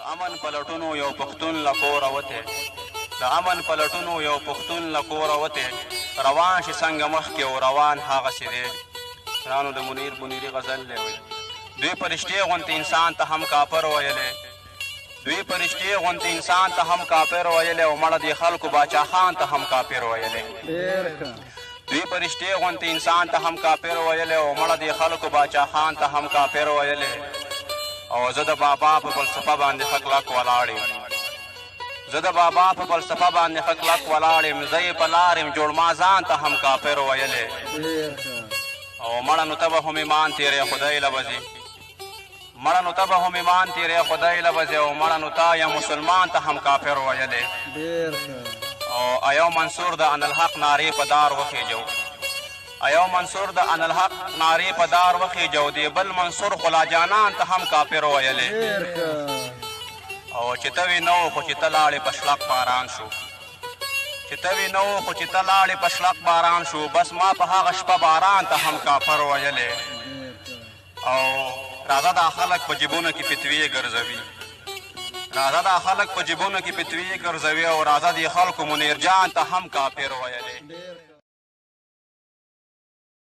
امن پلټونو یو پښتون له کوره وتی د امن پلټونو یو پښتون له کوره وتی روان شي څنګه مخکې او روان هغسې دی رانو د منیر منیري غزل دی وی دوی فرشتې غوندې انسان ته هم کافر ویلی دوی فرشتې غوندې انسان ته هم کافر ویلی او مړه د خلکو باچا خان ته هم کافر ویلی دوی فرشتې غوندې انسان ته هم کافر ویلی او مړه د خلکو باچا خان ته هم کافر ویلی او زه د بابا په فلسفه باندې ښه کلک ولاړ یم زه د بابا په فلسفه باندې ښه کلک ولاړ یم زه یې په لار یم جوړ ما ځان ته هم کافر ویلی او مړه نو ته به هم ایمان تیری خدای له بځې مړه نو ته به هم ایمان تیری خدای له بځې او مړه نو ته یا مسلمان ته هم کافر ویلی او ایو منصور د انالحق نارې په دار وخېجو ایو منصور د انالحق نارې په دار وخېجو دی بل منصور خلا جانان ته هم کافر ویلی او چې ته وی نو خو چې ته لاړې په شلق باران شو چې ته وی نو خو چې ته لاړې په شلق باران شو بس ما په هغه شپه باران ته هم کافر ویلی او راځه دا خلک په جیبونو کې فتوې ګرځوي راځه دا خلک په جیبونو کې فتوې ګرځوي او راځه دې خلکو منیر جان ته هم کافر ویلی